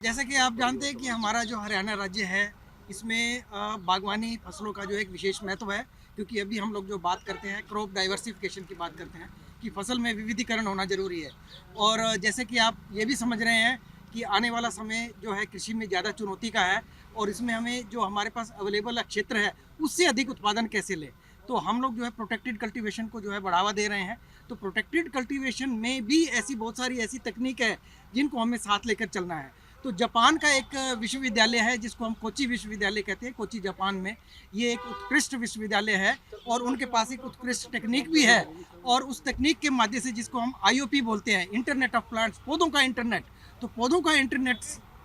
जैसा कि आप जानते हैं कि हमारा जो हरियाणा राज्य है, इसमें बागवानी फसलों का जो एक विशेष महत्व है, क्योंकि अभी हम लोग जो बात करते हैं क्रॉप डाइवर्सिफिकेशन की बात करते हैं कि फसल में विविधीकरण होना ज़रूरी है। और जैसे कि आप ये भी समझ रहे हैं कि आने वाला समय जो है कृषि में ज़्यादा चुनौती का है और इसमें हमें जो हमारे पास अवेलेबल क्षेत्र है, उससे अधिक उत्पादन कैसे लें। तो हम लोग जो है प्रोटेक्टेड कल्टीवेशन को जो है बढ़ावा दे रहे हैं। तो प्रोटेक्टेड कल्टीवेशन में भी ऐसी बहुत सारी ऐसी तकनीक है, जिनको हमें साथ लेकर चलना है। तो जापान का एक विश्वविद्यालय है जिसको हम कोची विश्वविद्यालय कहते हैं, कोची जापान में। ये एक उत्कृष्ट विश्वविद्यालय है और उनके पास एक उत्कृष्ट टेक्निक भी है। और उस तकनीक के माध्यम से जिसको हम आईओपी बोलते हैं, इंटरनेट ऑफ प्लांट्स, पौधों का इंटरनेट। तो पौधों का इंटरनेट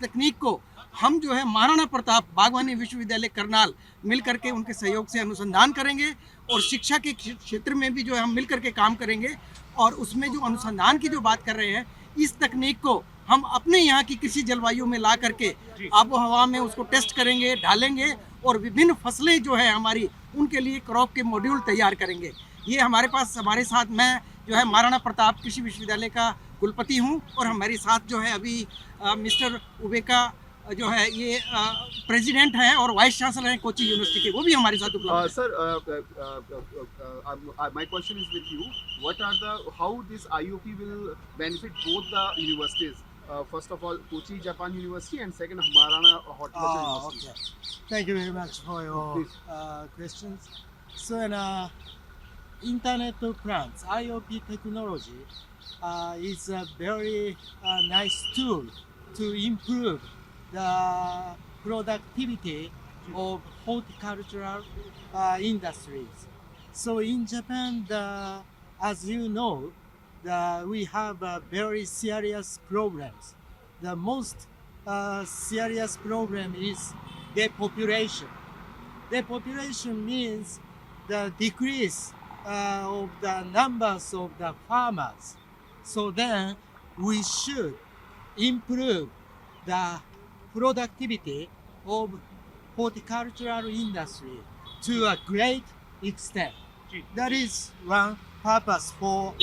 तकनीक को हम जो है महाराणा प्रताप बागवानी विश्वविद्यालय करनाल मिल करके उनके सहयोग से अनुसंधान करेंगे और शिक्षा के क्षेत्र में भी जो है हम मिल करके काम करेंगे। और उसमें जो अनुसंधान की जो बात कर रहे हैं, इस तकनीक को हम अपने यहाँ की कृषि जलवायु में ला करके आबो हवा में उसको टेस्ट करेंगे, डालेंगे और विभिन्न फसलें जो है हमारी, उनके लिए क्रॉप के मॉड्यूल तैयार करेंगे। ये हमारे साथ मैं जो है महाराणा प्रताप कृषि विश्वविद्यालय का कुलपति हूँ और हमारे साथ जो है अभी मिस्टर उबेका जो है ये प्रेसिडेंट हैं और वाइस चांसलर हैं कोची यूनिवर्सिटी के, वो भी हमारे साथ उपलब्ध हैं। Sir, my question is with you. What are the how this IOP will benefit both the universities? First of all, Kochi Japan University, and second, Hamarana Horticulture University. Okay. Thank you very much for your Please. questions. So, Internet of Plants (IoT) technology is a very nice tool to improve the productivity of horticultural industries. So, in Japan, as you know, we have very serious problems. The most serious problem is depopulation. Depopulation means the decrease of the numbers of the farmers. So then we should improve the productivity of horticultural industry to a great extent. That is one purpose for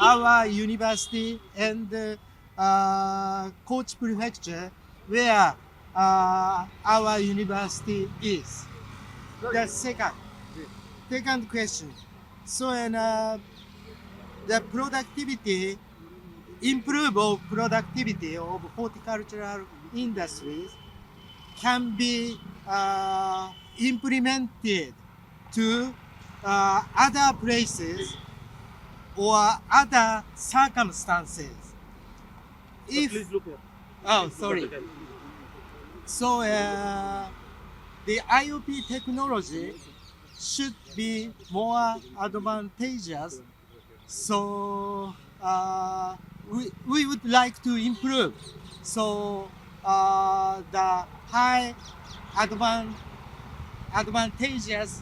our university and Kochi Prefecture, where our university is. The second question. So, the productivity, improve of productivity of horticultural industries can be implemented to other places or other circumstances. If Please look here. oh sorry, so the IoT technology should be more advantageous. So we would like to improve. So the high advantageous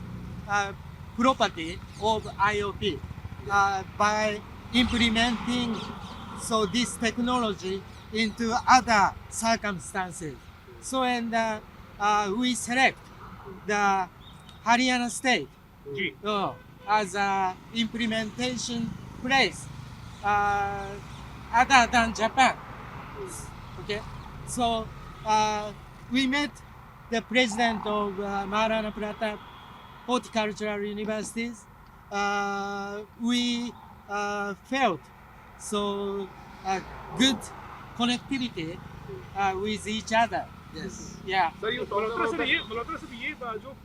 property of IoT by implementing so this technology into other circumstances. So we select the Haryana state जी as a implementation place other than Japan. Okay, so we met the president of Maharana Pratap Horticultural Universities. We felt so good connectivity with each other. Yes. Yeah. Sir, you talked about the Malhotra sir ये जो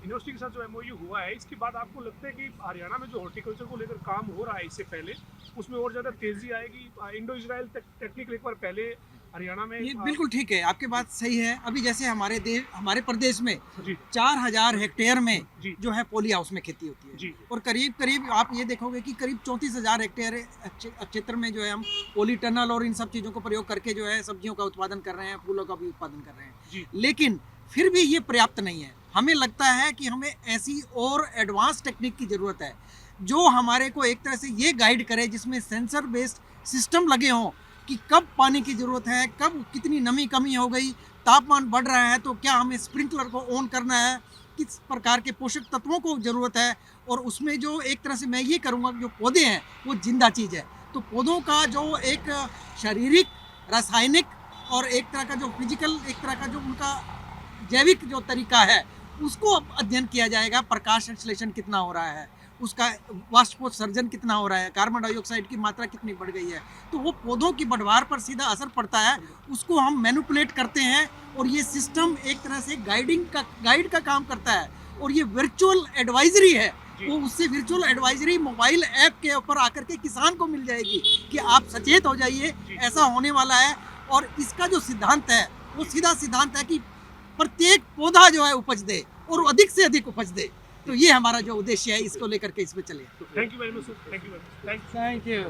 university के साथ जो MOU हुआ है, इसके बाद आपको लगता है कि हरियाणा में जो हॉर्टिकल्चर को लेकर काम हो रहा है इससे पहले, उसमें और ज़्यादा तेजी आएगी? इंडो इजराइल टेक्निक एक बार पहले हरियाणा में ये बिल्कुल ठीक है, आपकी बात सही है। अभी जैसे हमारे प्रदेश में जी 4000 हेक्टेयर में जी जो है पॉली हाउस में खेती होती है जी और करीब करीब आप ये देखोगे कि करीब 34,000 हेक्टेयर क्षेत्र में जो है हम पॉली टनल और इन सब चीज़ों को प्रयोग करके जो है सब्जियों का उत्पादन कर रहे हैं, फूलों का भी उत्पादन कर रहे हैं। जी लेकिन फिर भी ये पर्याप्त नहीं है। हमें लगता है कि हमें ऐसी और एडवांस टेक्निक की ज़रूरत है जो हमारे को एक तरह से ये गाइड करे, जिसमें सेंसर बेस्ड सिस्टम लगे हों कि कब पानी की ज़रूरत है, कब कितनी नमी कमी हो गई, तापमान बढ़ रहा है तो क्या हमें स्प्रिंकलर को ऑन करना है, किस प्रकार के पोषक तत्वों को ज़रूरत है। और उसमें जो एक तरह से मैं ये करूँगा, जो पौधे हैं वो जिंदा चीज़ है, तो पौधों का जो एक शारीरिक, रासायनिक और एक तरह का जो फिजिकल, एक तरह का जो उनका जैविक जो तरीका है उसको अब अध्ययन किया जाएगा। प्रकाश संश्लेषण कितना हो रहा है, उसका वाष्पोत्सर्जन कितना हो रहा है, कार्बन डाइऑक्साइड की मात्रा कितनी बढ़ गई है, तो वो पौधों की बढ़वार पर सीधा असर पड़ता है। उसको हम मैनिपुलेट करते हैं और ये सिस्टम एक तरह से गाइड का काम करता है और ये वर्चुअल एडवाइजरी है। वो उससे वर्चुअल एडवाइजरी मोबाइल ऐप के ऊपर आकर के किसान को मिल जाएगी कि आप सचेत हो जाइए, ऐसा होने वाला है। और इसका जो सिद्धांत है वो सीधा सिद्धांत है कि प्रत्येक पौधा जो है उपज दे और अधिक से अधिक उपज दे। तो ये हमारा जो उद्देश्य है, इसको लेकर के इसमें चले। Thank you very much sir, thank you very much, thank you. Thank you.